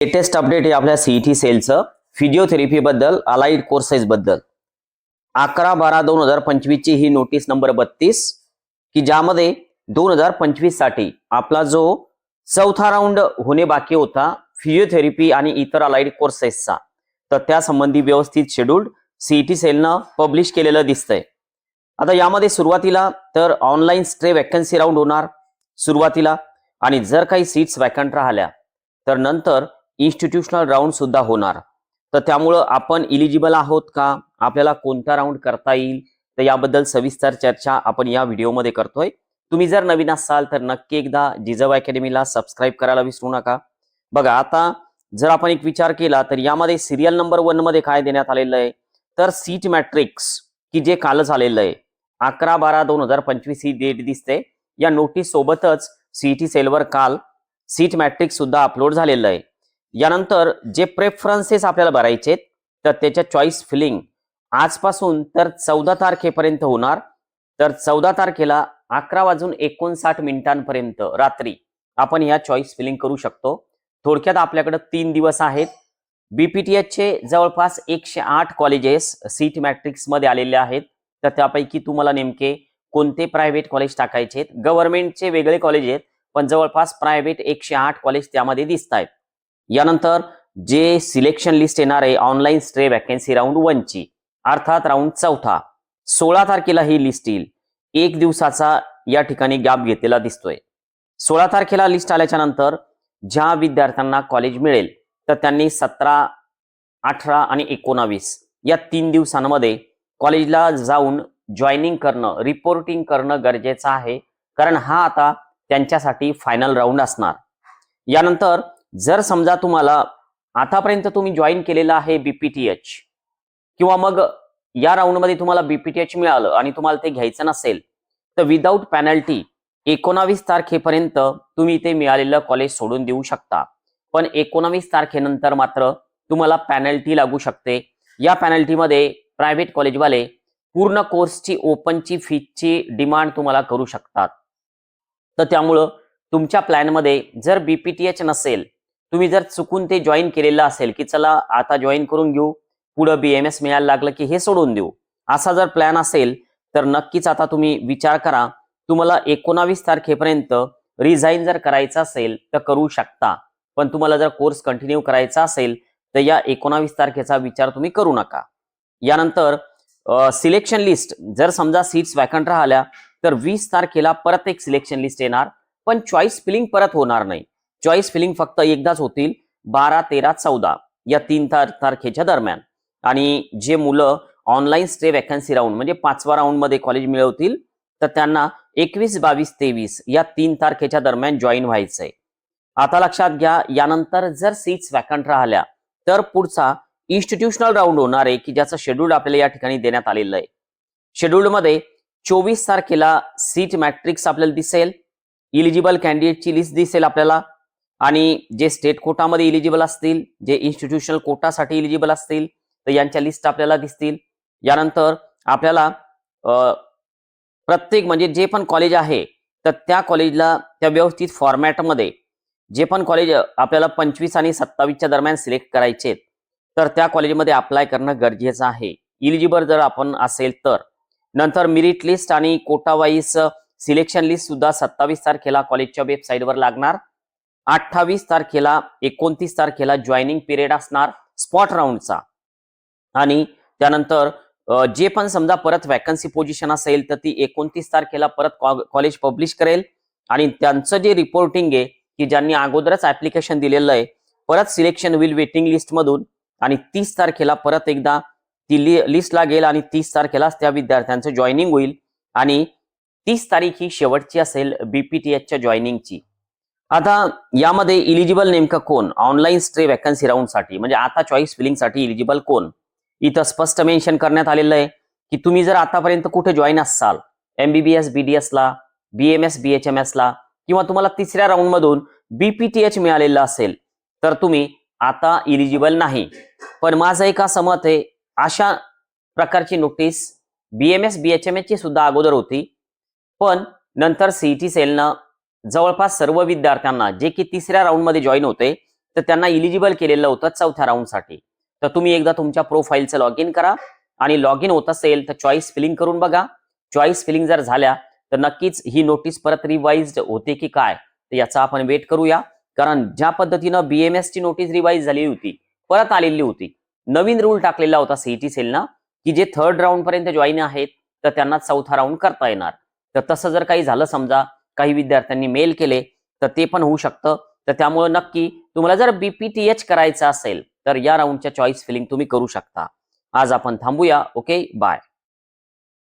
Latest update आहे आपल्या CET सेलचं physiotherapy बद्दल, अलाइड कोर्सेस बद्दल. 11/12/2025 ची ही नोटीस नंबर 32 की ज्यामध्ये 2025 साठी आपला जो चौथा राऊंड होणे बाकी होता फिजिओथेरपी आणि इतर अलाइड कोर्सेसचा, तर त्या संबंधी व्यवस्थित शेड्यूल सीईटी सेलनं पब्लिश केलेलं दिसतंय. आता यामध्ये सुरुवातीला तर ऑनलाईन स्ट्रे वॅकन्सी राऊंड होणार सुरुवातीला, आणि जर काही सीट्स वॅकंट राहिल्या तर नंतर इन्स्टिट्यूशनल राऊंड सुद्धा होणार. तर त्यामुळं आपण इलिजिबल आहोत का, आपल्याला कोणता राऊंड करता येईल, तर याबद्दल सविस्तर चर्चा आपण या व्हिडिओमध्ये करतोय. तुम्ही जर नवीन असाल तर नक्की एकदा जिजाऊ अकॅडमीला सबस्क्राईब करायला विसरू नका. बघा, आता जर आपण एक विचार केला तर यामध्ये सिरियल नंबर 1 मध्ये काय देण्यात आलेलं आहे, तर सीट मॅट्रिक्स की जे कालच आलेलं आहे 11/12/2025 ही डेट दिसते. या नोटीस सोबतच सीईटी सेलवर काल सीट मॅट्रिक्स सुद्धा अपलोड झालेलं आहे. यानंतर जे प्रेफरन्सेस आपल्याला भरायचे तर त्याच्या चॉईस फिलिंग आजपासून तर 14 तारखेपर्यंत होणार. तर 14 तारखेला 11:59 रात्री आपण या चॉईस फिलिंग करू शकतो. थोडक्यात आपल्याकडे 3 दिवस आहेत. बीपीटीएच चे जवळपास 108 कॉलेजेस सीट मॅट्रिक्स मध्ये आलेले आहेत. तर त्यापैकी तुम्हाला नेमके कोणते प्रायव्हेट कॉलेज टाकायचे, गव्हर्नमेंटचे वेगळे कॉलेज आहेत पण जवळपास प्रायव्हेट 108 कॉलेज त्यामध्ये दिसत आहेत. यानंतर जे सिलेक्शन लिस्ट येणार आहे ऑनलाईन स्ट्रे वॅकन्सी राऊंड 1 ची, अर्थात राऊंड चौथा, 16 तारखेला ही लिस्ट येईल. एक दिवसाचा या ठिकाणी गॅप घेतलेला दिसतोय. 16 तारखेला लिस्ट आल्याच्या नंतर ज्या विद्यार्थ्यांना कॉलेज मिळेल तर त्यांनी 17, 18 आणि 19 या 3 दिवसांमध्ये कॉलेजला जाऊन जॉईनिंग करणं, रिपोर्टिंग करणं गरजेचं आहे, कारण हा आता त्यांच्यासाठी फायनल राऊंड असणार. यानंतर जर समजा तुम्हाला आतापर्यंत तुम्ही जॉईन केलेला आहे बीपीटीएच, किंवा मग या राऊंडमध्ये तुम्हाला बीपीटीएच मिळालं आणि तुम्हाला ते घ्यायचं नसेल तर विदाऊट पेनल्टी 19 तारखेपर्यंत तुम्ही ते मिळालेलं कॉलेज सोडून देऊ शकता. पण 19 तारखेनंतर मात्र तुम्हाला पेनल्टी लागू शकते. या पेनल्टीमध्ये प्रायव्हेट कॉलेजवाले पूर्ण कोर्सची ओपनची फीची डिमांड तुम्हाला करू शकतात. तर त्यामुळं तुमच्या प्लॅनमध्ये जर बीपीटीएच नसेल, तुम्ही जर चुकून ते जॉईन केलेलं असेल की चला आता जॉईन करून घेऊ, पुढे बीएमएस मिळायला लागलं की हे सोडून देऊ, असा जर प्लॅन असेल तर नक्कीच आता तुम्ही विचार करा. तुम्हाला 19 तारखेपर्यंत रिझाईन जर करायचं असेल तर करू शकता, पण तुम्हाला जर कोर्स कंटिन्यू करायचा असेल तर या 19 तारखेचा विचार तुम्ही करू नका. यानंतर सिलेक्शन लिस्ट जर समजा सीट्स वॅकंट राहिल्या तर 20 तारखेला परत एक सिलेक्शन लिस्ट येणार, पण चॉईस फिलिंग परत होणार नाही. चॉईस फिलिंग फक्त एकदाच होतील 12, 13, 14 या 3 तारखेच्या दरम्यान. आणि जे मुलं ऑनलाईन स्टे वॅकन्सी राऊंड म्हणजे 5व्या राऊंड मध्ये कॉलेज मिळवतील तर त्यांना 21, 22, 23 या 3 तारखेच्या दरम्यान जॉईन व्हायचंय. आता लक्षात घ्या, यानंतर जर सीट्स वॅकंट राहिल्या तर पुढचा इन्स्टिट्यूशनल राऊंड होणार आहे की ज्याचं शेड्यूल आपल्याला या ठिकाणी देण्यात आलेलं आहे. शेड्यूलमध्ये 24 तारखेला सीट मॅट्रिक्स आपल्याला दिसेल, इलिजिबल कॅन्डिडेटची लिस्ट दिसेल आपल्याला, आणि जे स्टेट कोटामध्ये इलिजिबल असतील, जे इन्स्टिट्यूशनल कोटासाठी इलिजिबल असतील तर यांच्या लिस्ट आपल्याला दिसतील. यानंतर आपल्याला प्रत्येक म्हणजे जे पण कॉलेज आहे तर त्या कॉलेजला त्या व्यवस्थित फॉर्मॅटमध्ये जे पण कॉलेज आपल्याला 25 आणि 27च्या दरम्यान सिलेक्ट करायचे तर त्या कॉलेजमध्ये अप्लाय करणं गरजेचं आहे, इलिजिबल जर आपण असेल तर. नंतर मेरिट लिस्ट आणि कोटा वाईज सिलेक्शन लिस्ट सुद्धा 27 तारखेला कॉलेजच्या वेबसाईटवर लागणार. 28 तारखेला 29 तारखेला जॉईनिंग पिरियड असणार स्पॉट राऊंडचा. आणि त्यानंतर जे पण समजा परत वॅकन्सी पोझिशन असेल तर ती 29 तारखेला परत कॉलेज पब्लिश करेल, आणि त्यांचं जे रिपोर्टिंग आहे की ज्यांनी अगोदरच ऍप्लिकेशन दिलेलं आहे परत सिलेक्शन होईल वेटिंग लिस्ट मधून, आणि 30 तारखेला परत एकदा ती लिस्ट लागेल आणि 30 तारखेलाच त्या विद्यार्थ्यांचं जॉईनिंग होईल. आणि 30 तारीख ही शेवटची असेल बीपीटीएचच्या जॉईनिंगची. आता यामध्ये इलिजिबल नेमकं कोण ऑनलाईन स्ट्रे वॅकन्सी राऊंड साठी, म्हणजे आता चॉईस फिलिंग साठी इलिजिबल कोण, इथं स्पष्ट मेन्शन करण्यात आलेलं आहे की तुम्ही जर आतापर्यंत कुठे जॉईन असाल एमबीबीएस बीडीएस ला, बीएमएस बीएचएमएस ला, किंवा तुम्हाला 3ऱ्या राऊंड मधून बीपीटीएच मिळालेलं असेल तर तुम्ही आता इलिजिबल नाही. पण माझं एक असं मत आहे, अशा प्रकारची नोटीस बीएमएस बीएचएमएस ची सुद्धा अगोदर होती, पण नंतर सीईटी सेलनं जवळपास सर्व विद्यार्थ्यांना जे की 3ऱ्या राऊंड मध्ये जॉईन होते तर त्यांना इलिजिबल केलेलं होतं चौथ्या राऊंडसाठी. तर तुम्ही एकदा तुमच्या प्रोफाईलचं लॉग इन करा आणि लॉग इन होत असेल तर चॉईस फिलिंग करून बघा. चॉईस फिलिंग जर झाल्या तर नक्कीच ही नोटीस परत रिवाइज होते की काय तर याचा आपण वेट करूया. कारण ज्या पद्धतीनं BMS ची नोटीस रिवाइज झाली होती, परत आलेली होती, नवीन रूल टाकलेला होता सीईटी सेलना की जे थर्ड राऊंड पर्यंत जॉईन आहेत तर त्यांना चौथा राऊंड करता येणार. तर तसं जर काही झालं, समजा काही विद्यार्थ्यांनी मेल केले तर ते पण होऊ शकतं. तर त्यामुळे नक्की तुम्हाला जर BPTH करायचं असेल तर या राऊंडच्या चॉईस फिलिंग तुम्ही करू शकता. आज आपण थांबूया. Okay, bye.